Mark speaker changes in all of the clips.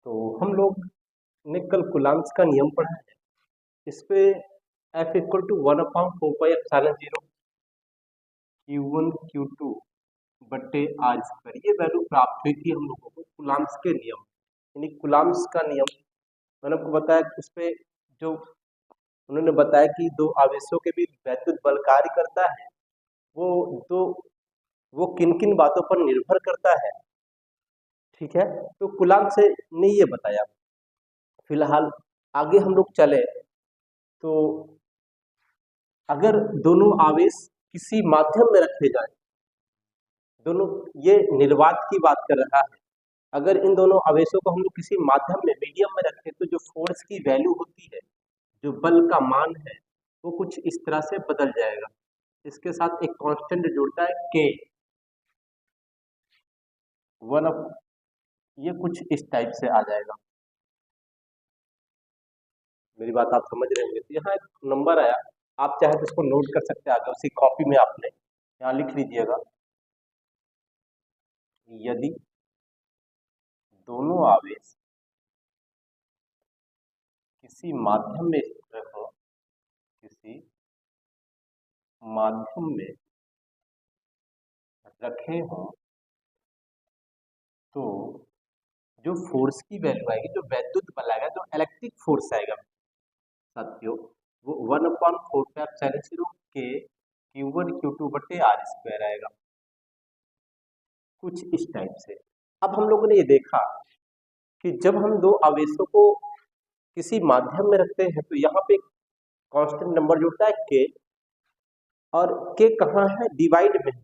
Speaker 1: तो हम लोग ने कल कूलम्ब्स का नियम पढ़ा है। इस पे F equal to 1/4πε0 Q1 Q2 बट्टे आर स्क्वायर ये वैल्यू प्राप्त हुई थी हम लोगों को कूलम्ब्स के नियम, यानी कूलम्ब्स का नियम। मैंने आपको बताया उस पे जो उन्होंने बताया कि दो आवेशों के बीच वैद्युत बल कार्य करता है, वो किन किन बातों पर निर्भर करता है। ठीक है, तो कूलम्ब से ने ये बताया। फिलहाल आगे हम लोग चले तो अगर दोनों आवेश किसी माध्यम में रखे जाए, दोनों, ये निर्वात की बात कर रहा है, अगर इन दोनों आवेशों को हम लोग किसी माध्यम में मीडियम में रखें तो जो फोर्स की वैल्यू होती है, जो बल का मान है, वो कुछ इस तरह से बदल जाएगा। इसके साथ एक कांस्टेंट जुड़ता है के, ये कुछ इस टाइप से आ जाएगा। मेरी बात आप समझ रहे होंगे। तो यहाँ एक नंबर आया, आप चाहे तो इसको नोट कर सकते हैं आगे उसी कॉपी में, आपने यहाँ लिख लीजिएगा। यदि दोनों आवेश किसी माध्यम में स्थिर हो, किसी माध्यम में रखे हों, तो जो फोर्स की वैल्यू आएगी, जो वैद्युत बल आएगा, जो इलेक्ट्रिक फोर्स आएगा साथियों, वो 1/4πε0 के Q1 Q2 बटे आर स्क्वायर आएगा, कुछ इस टाइप से। अब हम लोगों ने ये देखा कि जब हम दो आवेशों को किसी माध्यम में रखते हैं तो यहाँ पे कांस्टेंट नंबर जुड़ता है के, और के कहाँ है, डिवाइड में है।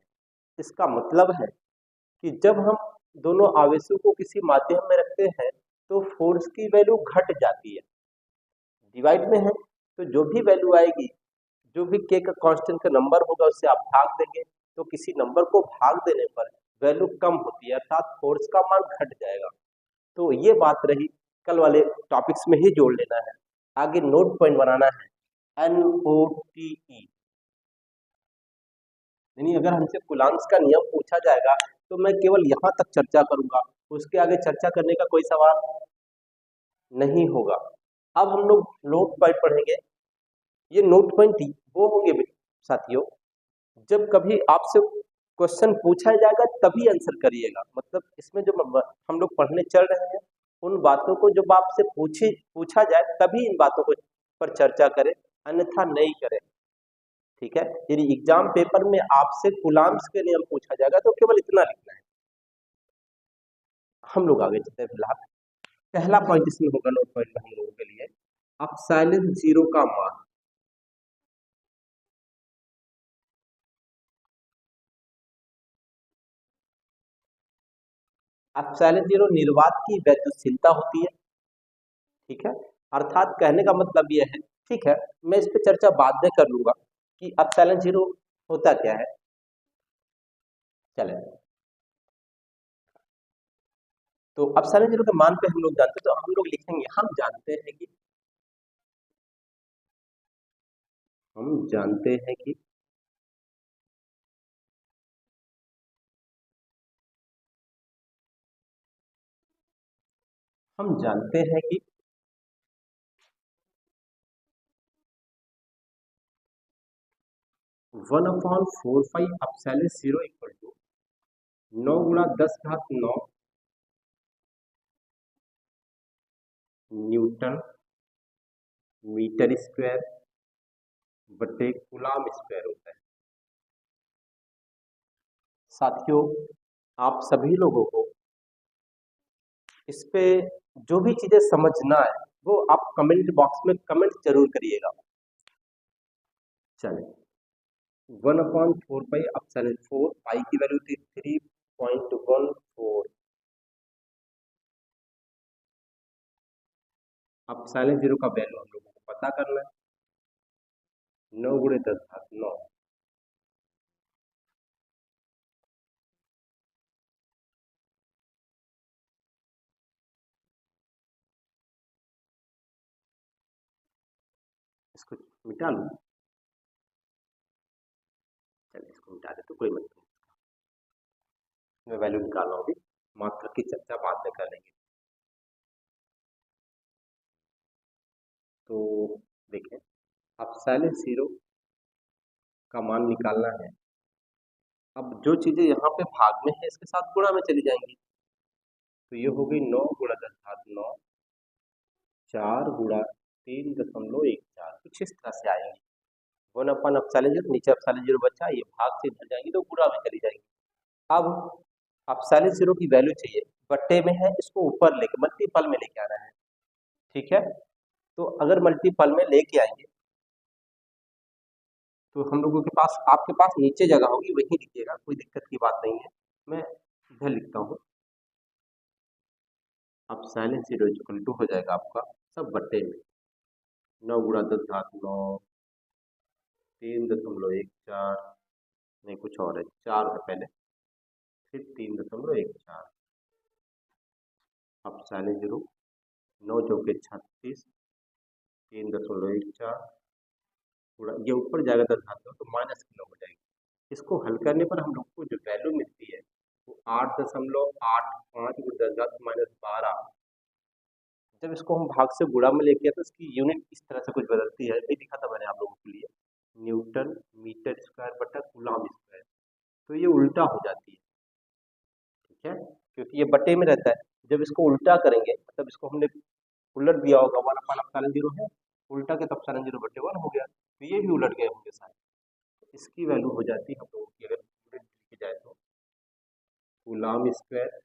Speaker 1: इसका मतलब है कि जब हम दोनों आवेशों को किसी माध्यम में रखते हैं तो फोर्स की वैल्यू घट जाती है, डिवाइड में है, तो जो भी वैल्यू आएगी, जो भी के का कांस्टेंट का नंबर होगा उससे आप भाग देंगे, तो किसी नंबर को भाग देने पर वैल्यू कम होती है, अर्थात फोर्स का मान घट जाएगा। तो ये बात रही, कल वाले टॉपिक्स में ही जोड़ लेना है, आगे नोट पॉइंट बनाना है, NOTE। यानी अगर हमसे कूलम्ब्स का नियम पूछा जाएगा तो मैं केवल यहाँ तक चर्चा करूंगा, उसके आगे चर्चा करने का कोई सवाल नहीं होगा। अब हम लोग नोट पॉइंट पढ़ेंगे। ये नोट पॉइंट वो होंगे साथियों, जब कभी आपसे क्वेश्चन पूछा जाएगा तभी आंसर करिएगा। मतलब इसमें जो हम लोग पढ़ने चल रहे हैं, उन बातों को जब आपसे पूछा जाए तभी इन बातों को पर चर्चा करें, अन्यथा नहीं करें। ठीक है, यदि एग्जाम पेपर में आपसे कूलम्ब्स के नियम पूछा जाएगा तो केवल इतना लिखना है। हम लोग आगे चलते हैं। फिलहाल पहला पॉइंट इसमें होगा नोट पॉइंट हम लोगों के लिए, एप्सिलॉन जीरो का मान। एप्सिलॉन जीरो निर्वात की वैद्युतशीलता होती है। ठीक है, अर्थात कहने का मतलब यह है, ठीक है, मैं इस पर चर्चा बाद में कर लूंगा कि एप्सिलॉन जीरो होता क्या है। चले, तो एप्सिलॉन जीरो के मान पे हम लोग जानते हैं, तो हम लोग लिखेंगे, हम जानते हैं कि हम जानते हैं कि हम जानते हैं कि 1/4πε0 इक्वल टू 9 गुणा 10⁻9 न्यूटन मीटर स्क्वायर बटे कूलम्ब स्क्वायर होता है। साथियों, आप सभी लोगों को इस पे जो भी चीजें समझना है वो आप कमेंट बॉक्स में कमेंट जरूर करिएगा। चलिए, 1/4πε4, पाई की वैल्यू थी 3.14। अब साइलेंस जीरो का वैल्यू हम लोगों को पता करना है, 9 गुणे 10⁻9। इसको मिटा लूं, चलिए इसको मिटा दे तो कोई मतलब नहीं, मैं वैल्यू निकाल रहा हूँ, अभी मात्रा की चर्चा बाद में कर लेंगे। देखें, एप्सिलॉन 0 का मान निकालना है। अब जो चीजें यहाँ पे भाग में है इसके साथ गुणा में चली जाएंगी, तो ये हो गई 9 गुणा 10 घात 9, 4 गुणा 3.14, कुछ इस तरह से आएंगे। 1/एप्सिलॉन 0, नीचे एप्सिलॉन 0 बचा, ये भाग से इधर जाएंगी तो गुणा में चली जाएंगी। अब एप्सिलॉन 0 की वैल्यू चाहिए, बट्टे में है, इसको ऊपर लेके मल्टीपल में लेके आना है। ठीक है, तो अगर मल्टीपल में लेके आएंगे तो हम लोगों के पास, आपके पास नीचे जगह होगी वहीं लिखिएगा, कोई दिक्कत की बात नहीं है। मैं इधर लिखता हूँ, एप्सिलॉन 0 इक्वल टू हो जाएगा आपका सब बट्टे में 9 गुणा 10 घात 9, 3.14, नहीं कुछ और है, 4 है पहले, फिर 3.14, एप्सिलॉन 0, 9 चौके 36, 3.14 गुणा, ये ऊपर जाएगा 10 घात 9 तो -9 हो जाएगी। इसको हल करने पर हम लोग को जो वैल्यू मिलती है वो 8.85 × 10 घात -12। जब इसको हम भाग से गुणा में लेके आए तो इसकी यूनिट इस तरह से कुछ बदलती है, ये दिखा था मैंने आप लोगों के लिए, न्यूटन मीटर स्क्वायर बटा कूलम स्क्वायर, तो ये उल्टा हो जाती है। ठीक है, क्योंकि ये बटे में रहता है, जब इसको उल्टा करेंगे मतलब इसको हमने उलट दिया होगा, 1/एप्सिलॉन 0 है, उल्टा के तो एप्सिलॉन 0 बटे 1 हो गया, तो ये भी उलट गए होंगे सारे। इसकी वैल्यू हो जाती है हम लोगों की, अगर यूनिट लिखी जाए तो कूलम स्क्वायर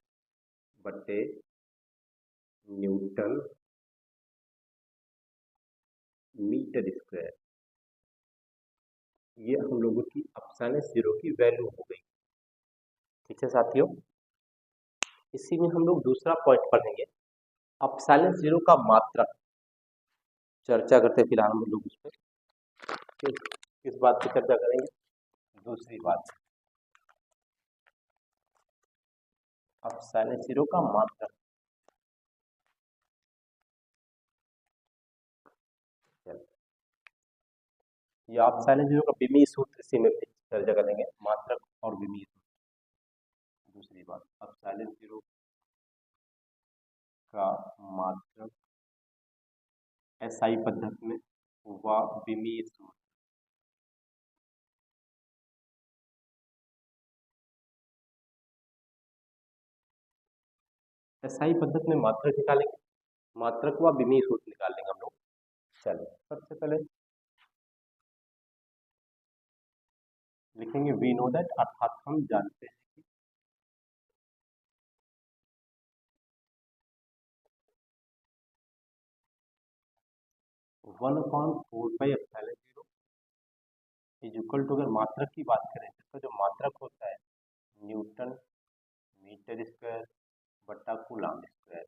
Speaker 1: बटे न्यूटन मीटर स्क्वायर, ये हम लोगों की एप्सिलॉन 0 की वैल्यू हो गई। ठीक है साथियों, इसी में हम लोग दूसरा पॉइंट पढ़ेंगे, एप्सिलॉन 0 का मात्रक चर्चा करते हैं। फिलहाल हम लोग उस पर किस बात की चर्चा करेंगे, दूसरी बात, एप्सिलॉन 0 का मात्रक। या एप्सिलॉन 0 का विमीय सूत्र, इसी में चर्चा करेंगे, मात्रक और विमीय सूत्र। दूसरी बात, एप्सिलॉन 0 का मात्रक एसआई पद्धति में व विमीय सूत्र। एसआई पद्धति में मात्रक निकालेंगे, मात्रक व विमीय सूत्र निकाल लेंगे हम लोग। चलिए सबसे पहले लिखेंगे वी नो दैट, अर्थात हम जानते हैं कि 1/4π/0 इज इक्वल टू, अगर मात्रक की बात करें तो इसका जो मात्रक होता है न्यूटन मीटर स्क्वायर बटा कूलम स्क्वायर,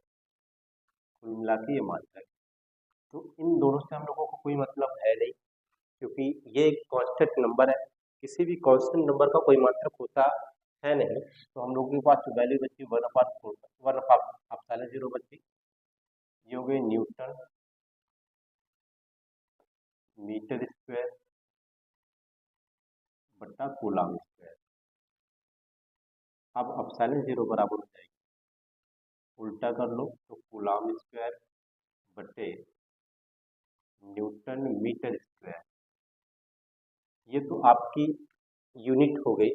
Speaker 1: कुल मिला के ये मात्रक। तो इन दोनों से हम लोगों को कोई मतलब है नहीं, क्योंकि ये एक कांस्टेंट नंबर है, किसी भी कांस्टेंट नंबर का कोई मात्रक होता है नहीं, तो हम लोगों के पास जो वैल्यू बची 1/4 0 बची, ये हो गई न्यूटन मीटर स्क्वायर बटा कूलम स्क्वायर। अब एप्सिलॉन 0 बराबर हो जाएगी, उल्टा कर लो तो कूलम स्क्वायर बटे न्यूटन मीटर स्क्वायर, ये तो आपकी यूनिट हो गई।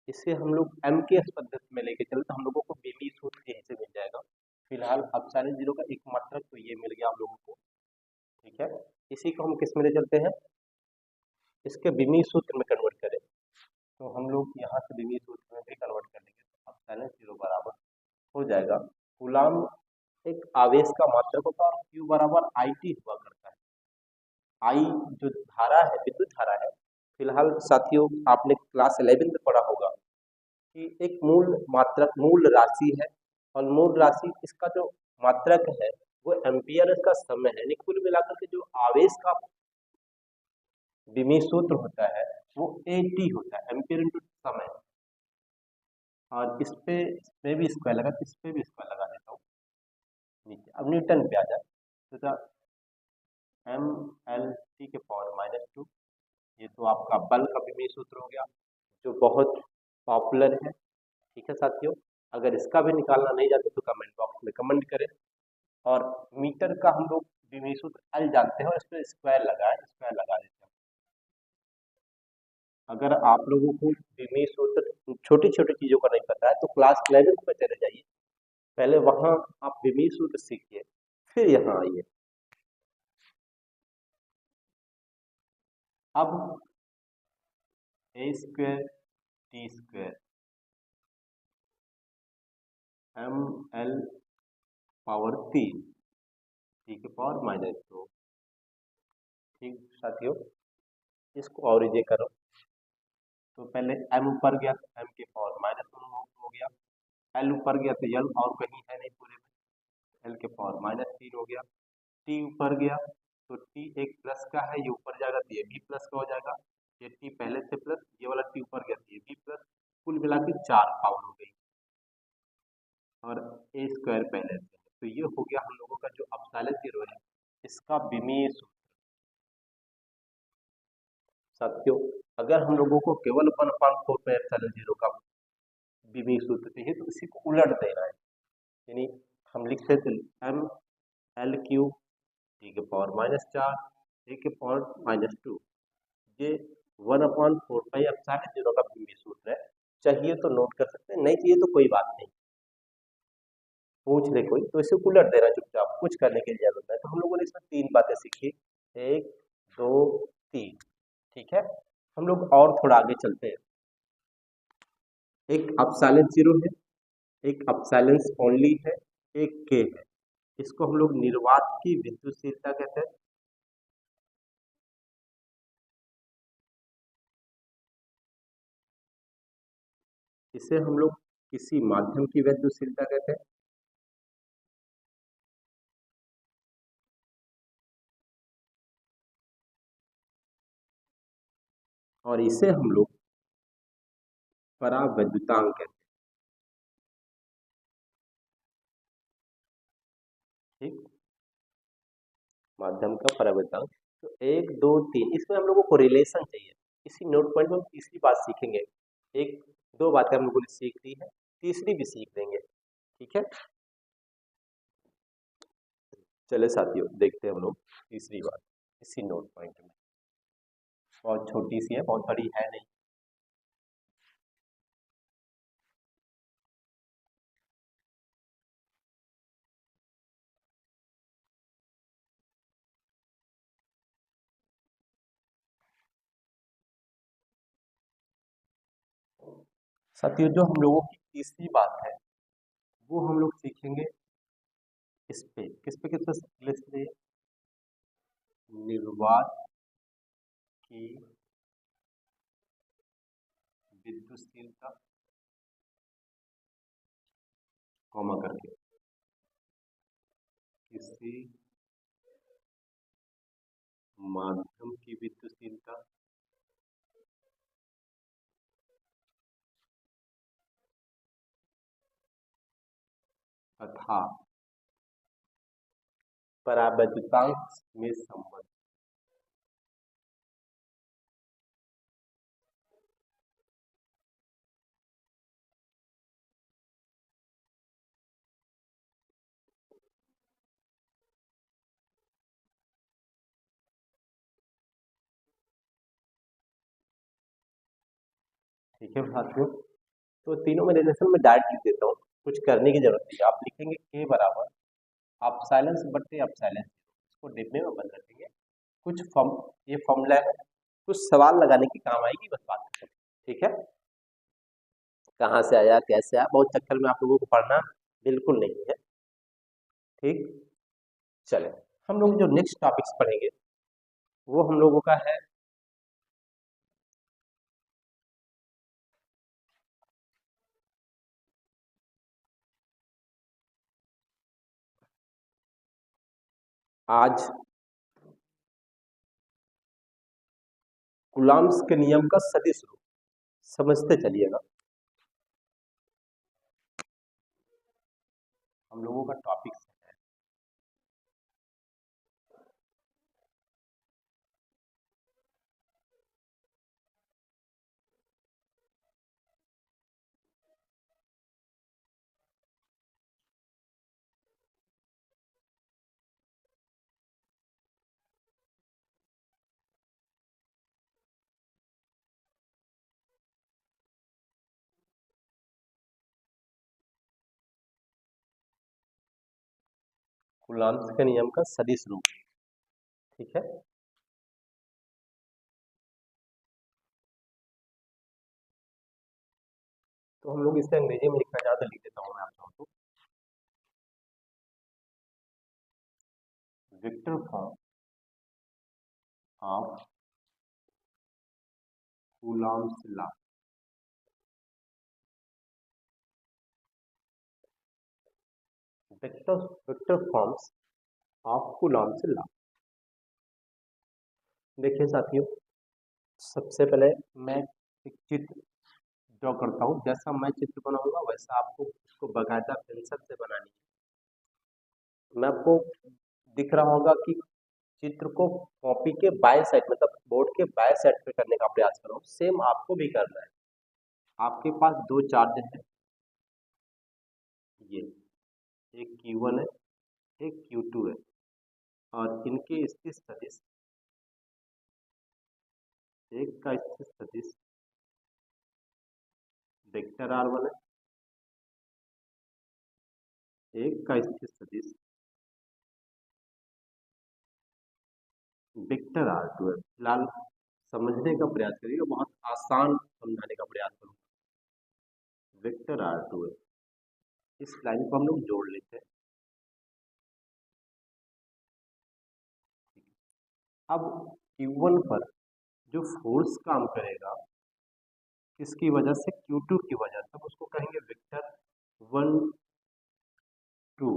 Speaker 1: इसे हम लोग एमकेएस पद्धति में लेके चले तो हम लोगों को विमीय सूत्र यहीं से मिल जाएगा। फिलहाल एप्सिलॉन 0 का एक मात्रक तो ये मिल गया हम लोगों को। ठीक है, इसी को हम किस में ले चलते हैं, इसके विमीय सूत्र में कन्वर्ट करें, तो हम लोग यहाँ से विमीय सूत्र में भी कन्वर्ट कर लेंगे, तो एप्सिलॉन 0 बराबर हो जाएगा, कूलम एक आवेश का मात्रक होता है और Q बराबर IT हुआ करता है। आई जो धारा है, विद्युत धारा है। फिलहाल साथियों आपने क्लास 11 में पढ़ा होगा कि एक मूल मात्रक, मूल राशि है, और मूल राशि इसका जो मात्रक है वो एम्पियर इसका समय है, यानी कुल मिलाकर के जो आवेश का विमीय सूत्र होता है वो AT होता है, एम्पियर इंटू समय। और इस पे भी स्क्वायर लगा, इस पे भी स्क्वायर लगा देता हूँ नीचे। अब न्यूटन पे आ जाए तो MLT के पावर -2, ये तो आपका बल का विमीय सूत्र हो गया जो बहुत पॉपुलर है। ठीक है साथियों, अगर इसका भी निकालना नहीं जाता तो कमेंट बॉक्स में कमेंट करें। और मीटर का हम लोग विमीय विमीय सूत्र एल जानते हो, इस पर स्क्वायर लगा है, स्क्वायर लगा देते हैं। अगर आप लोगों को विमीय सूत्र छोटी छोटी चीजों का नहीं पता है तो क्लास 11 में चले जाइए, पहले वहां आप विमीय सूत्र सीखिए, फिर यहाँ आइए। अब A square T square M L power 3 T के पावर -2। ठीक साथियों, इसको और इजे करो तो पहले m ऊपर गया तो m के पावर -1 हो गया, l ऊपर गया तो l और कहीं है नहीं पूरे में, l के पावर -3 हो गया, t ऊपर गया तो t एक प्लस का है, ये ऊपर जाएगा तो ये भी प्लस का हो जाएगा, ये t पहले से प्लस, ये वाला t ऊपर गया तो ये भी प्लस, कुल मिला के 4 पावर हो गई, और a स्क्वायर पहले से। तो ये हो गया हम लोगों का जो एप्सिलॉन 0 है इसका विमीय सूत्र। साथियों, अगर हम लोगों को केवल 1/4 पे एप्सिलॉन 0 का विमीय सूत्र चाहिए तो इसी को उलट देना है, यानी हम लिखते थे एम एल क्यूब टी के पावर -4 ए के पावर -2, ये 1/4 पाई एप्सिलॉन 0 का विमीय सूत्र है। चाहिए तो नोट कर सकते हैं, नहीं चाहिए तो कोई बात नहीं, पूछ ले कोई तो इसे उलट देना चुपचाप, कुछ करने की जरूरत है। तो हम लोगों ने इसमें 3 बातें सीखी, 1 2 3। ठीक है, हम लोग और थोड़ा आगे चलते हैं। एक एप्सिलॉन 0 है, एक एप्सिलॉन ओनली है, एक के है, इसको हम लोग निर्वात की विद्युतशीलता कहते हैं। इसे हम लोग किसी माध्यम की विद्युतशीलता कहते हैं। और इसे हम लोग परावैद्युतांक कहते हैं। ठीक, माध्यम का परावैद्युतांक। तो 1 2 3 इसमें हम लोगों को रिलेशन चाहिए, इसी नोट पॉइंट में हम तीसरी बात सीखेंगे। एक दो बातें हम लोगों ने सीख ली है, तीसरी भी सीख लेंगे। ठीक है, चले साथियों देखते हैं हम लोग तीसरी बात इसी नोट पॉइंट में, बहुत छोटी सी है, बहुत बड़ी है नहीं। साथियों, जो हम लोगों की तीसरी बात है वो हम लोग सीखेंगे इस पे, किस पे निर्वात की विद्युतशीलता कॉमा करके किसी माध्यम की विद्युतशीलता तथा परावैद्युतांक में संबंध। ठीक है साथियों, तो तीनों में रिलेशन में डायरेक्ट लिख देता हूँ, कुछ करने की जरूरत नहीं है। आप लिखेंगे के बराबर एप्सिलॉन बट्टे एप्सिलॉन, इसको डिब्बे में बंद रखेंगे। कुछ फॉर्म, ये फॉर्मूला है, कुछ सवाल लगाने की काम आएगी, बस बात खत्म। ठीक है, कहाँ से आया कैसे आया बहुत चक्कर में आप लोगों को पढ़ना बिल्कुल नहीं है। ठीक, चले हम लोग जो नेक्स्ट टॉपिक्स पढ़ेंगे वो हम लोगों का है आज कूलॉम्स के नियम का सदिश रूप, समझते चलिएगा। हम लोगों का टॉपिक है कूलॉम्स के नियम का सदिश रूप। ठीक है, तो हम लोग इसे अंग्रेजी में लिखना चाहते, लिख देता हूँ मैं आप लोगों को। Vector form of Coulomb's law. Vector forms of Coulomb's law. देखिए साथियों, सबसे पहले मैं एक चित्र ड्रॉ करता हूँ। जैसा मैं चित्र बनाऊंगा वैसा आपको उसको बाकायदा पेंसिल से बनानी है। मैं आपको दिख रहा होगा कि चित्र को कॉपी के बाएं साइड, मतलब बोर्ड के बाएं साइड पे करने का प्रयास करो। सेम आपको भी करना है। आपके पास दो चार्ज हैं, ये एक Q1 है, एक Q2 है, और इनके स्थित सदिश, एक का स्थित सदिश वेक्टर R1 है, एक का स्थित सदिश वेक्टर R2 है। फिलहाल समझने का प्रयास करिए, बहुत आसान समझाने का प्रयास करूंगा। वेक्टर R2 है, इस लाइन को हम लोग जोड़ लेते हैं। अब Q1 पर जो फोर्स काम करेगा किसकी वजह से, Q2 की वजह से, उसको कहेंगे वेक्टर 1 2,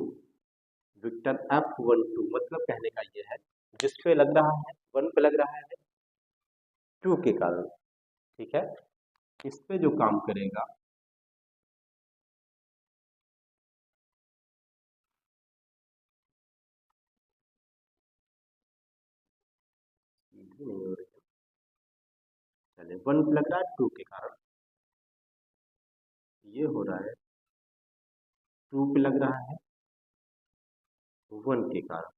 Speaker 1: वेक्टर F12। मतलब कहने का ये है, जिस पे लग रहा है 1 पे लग रहा है 2 के कारण, ठीक है, इस पे जो काम करेगा नहीं हो रही है, चले 1 पे लग रहा है 2 के कारण, ये हो रहा है 2 पे लग रहा है 1 के कारण।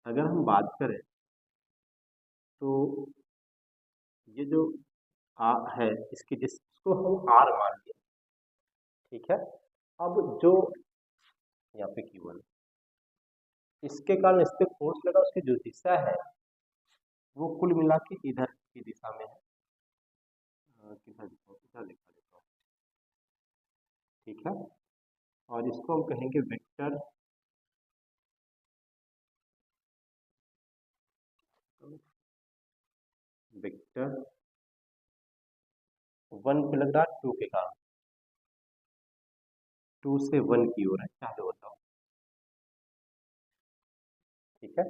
Speaker 1: अगर हम बात करें तो ये जो आ है, इसकी जिसको हम आर मान लिया, ठीक है। अब जो यहाँ पे Q1, इसके कारण इस पे फोर्स लगा, उसकी जो दिशा है वो कुल मिला के इधर की दिशा में है। किधर दिखा, इधर लिखा देता हूँ, ठीक है। और इसको हम कहेंगे वेक्टर वेक्टर 1 पे लग रहा है 2 के कारण, 2 से 1 की ओर है, चाहे बताओ, ठीक है।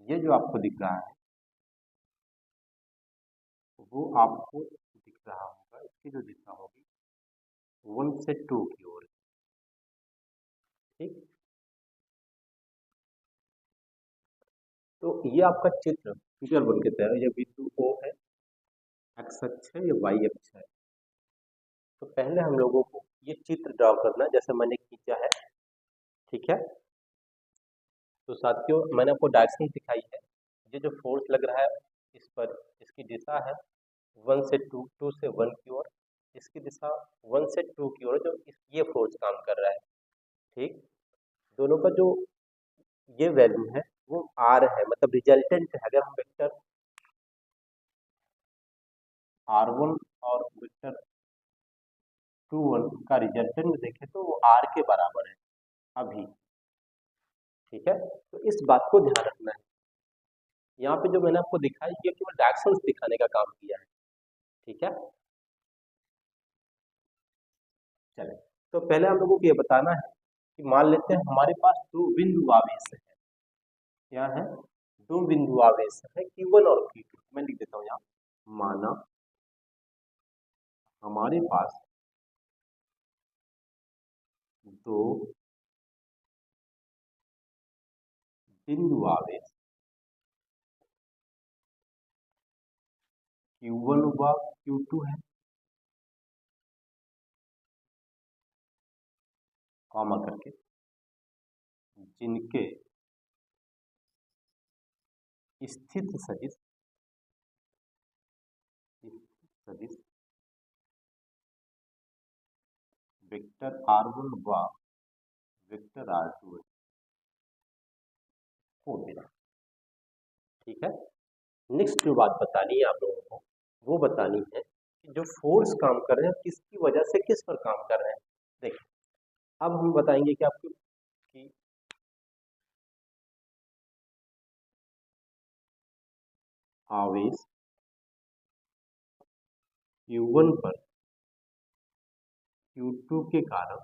Speaker 1: ये जो आपको दिख रहा है वो आपको दिख रहा होगा, इसकी जो दिशा होगी 1 से 2 की ओर है, ठीक। तो ये आपका चित्र फिगर बन के तैयार है। ये बिंदु O है, एक्स अक्ष है, ये वाई अक्ष है। तो पहले हम लोगों को ये चित्र ड्रॉ करना है, जैसे मैंने खींचा है, ठीक है। तो साथियों, मैंने आपको डायरेक्शन दिखाई है। ये जो फोर्स लग रहा है इस पर, इसकी दिशा है 1 से 2, 2 से 1 की ओर। इसकी दिशा 1 से 2 की ओर, जो ये फोर्स काम कर रहा है, ठीक। दोनों का जो ये वैल्यू है वो आर है, मतलब रिजल्टेंट है। अगर हम वेक्टर R1 और वेक्टर 2 1 का रिजल्टेंट देखें तो वो आर के बराबर है अभी, ठीक है। तो इस बात को ध्यान रखना है। यहाँ पे जो मैंने आपको दिखाई, ये केवल डायरेक्शंस दिखाने का काम किया है, ठीक है। चले, तो पहले हम लोगों को ये बताना है कि मान लेते हैं हमारे पास दो बिंदु आवेश है। क्या है, दो बिंदु आवेश है Q1 और Q2। मैं लिख देता हूँ यहाँ, माना हमारे पास दो बिंदु आवेश Q1 व Q2 है, कॉमा करके, जिनके स्थित सदिश सदिश वेक्टर R1 व वेक्टर R2 है। फोड़ देना। ठीक है, नेक्स्ट जो बात बतानी है आप लोगों को वो बतानी है कि जो फोर्स काम कर रहे हैं किसकी वजह से किस पर काम कर रहे हैं। देखिए अब हम बताएंगे कि आपको कि आवेश Q1 पर Q2 के कारण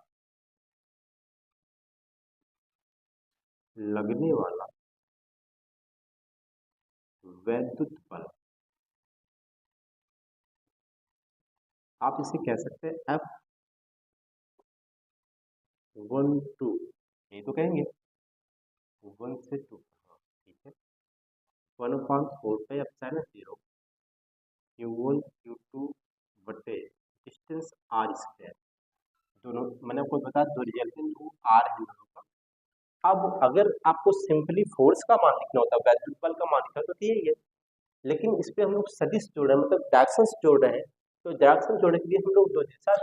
Speaker 1: लगने वाला वैद्युत बल, आप इसे कह सकते हैं F12, ये तो कहेंगे 1 से 2, हाँ ठीक है, 1/4πε0 Q1 Q2 बटे डिस्टेंस r²। दोनों मैंने आपको बताया दो रिजल्टेंट वो आर है दोनों का। अब अगर आपको सिंपली फोर्स का मान लिखना होता, वैद्युत बल का मान लिखना होता तो यही है, लेकिन इस पे हम लोग सदिश जोड़ रहे हैं, मतलब डायरेक्शंस जोड़ रहे हैं। तो डायरेक्शन जोड़ने के लिए हम लोग दो जैसा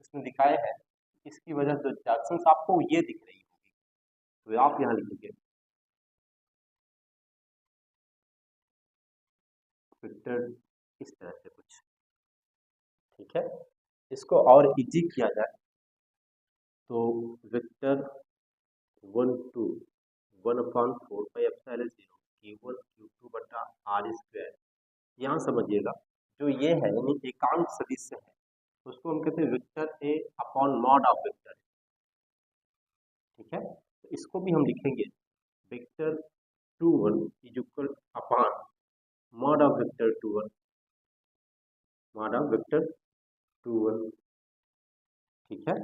Speaker 1: इसमें दिखाए हैं, इसकी वजह से डायरेक्शंस आपको ये दिख रही होगी, तो आप यहाँ लिखिए वेक्टर इस तरह से कुछ। ठीक है, इसको और इजी किया जाए तो वेक्टर 1/4πε0 Q1 Q2 बटा r²। यहाँ समझिएगा जो ये है यानी एकांक सदिश है, उसको हम कहते हैं vector A upon mod of vector. ठीक है, तो इसको भी हम लिखेंगे vector 21 is equal upon mod of vector 21, mod of vector 21। ठीक है,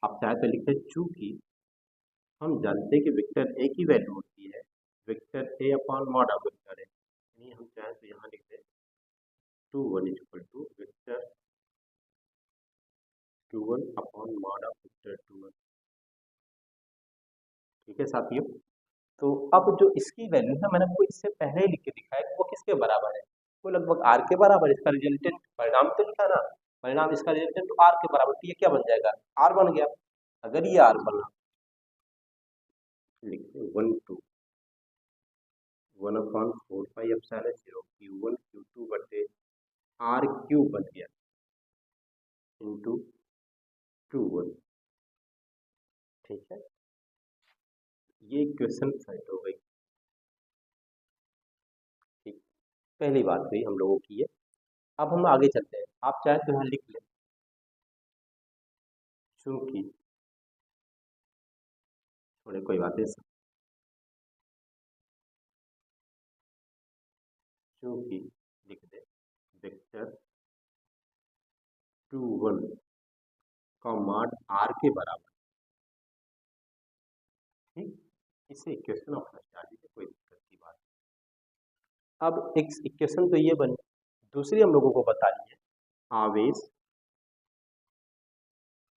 Speaker 1: आप चाहे तो लिखते चूंकि हम जानते हैं कि वेक्टर ए की वैल्यू होती है vector A upon mod of vector है, यानी हम चाहे तो यहाँ लिखते 21 is equal to vector 21 upon mod of vector 21। ठीक है साथियों, तो अब जो इसकी वैल्यू है मैंने आपको इससे पहले ही लिख के दिखाया कि वो किसके बराबर है, वो लगभग आर के बराबर है। इसका रिजल्टेंट परिणाम तो लिखा ना, परिणाम इसका रिजल्टेंट आर के बराबर, तो ये क्या बन जाएगा, आर बन गया। अगर ये आर बना लिखते 1/4πε0 Q1 Q2 बटे R³ बन गया इंटू 21। ठीक है, ये इक्वेशन सेट हो गई। ठीक, पहली बात हुई हम लोगों की ये। अब हम आगे चलते हैं, आप चाहे तो यहाँ लिख लें चूंकि, थोड़े कोई बात नहीं, चूंकि लिख दे वेक्टर 21 का मान आर के बराबर। ठीक, इसे इक्वेशन ऑफ स्टार दीजिए, कोई दिक्कत की बात नहीं। अब एक इक्वेशन तो ये बनी, दूसरी हम लोगों को बतानी है आवेश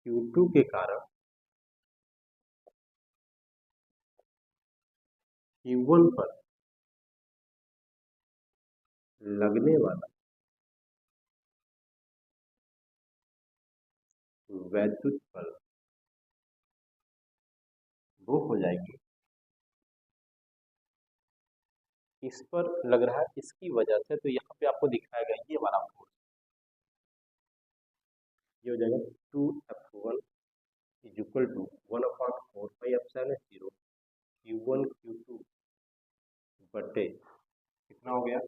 Speaker 1: Q2 के कारण Q1 पर लगने वाला वैद्युत बल वो हो जाएगी, इस पर लग रहा है इसकी वजह से, तो यहाँ पे आपको दिखाया गया ये वाला फोर्स, ये हो जाएगा 2F1 is equal to 1/4πε0 Q1 Q2 बटे कितना हो गया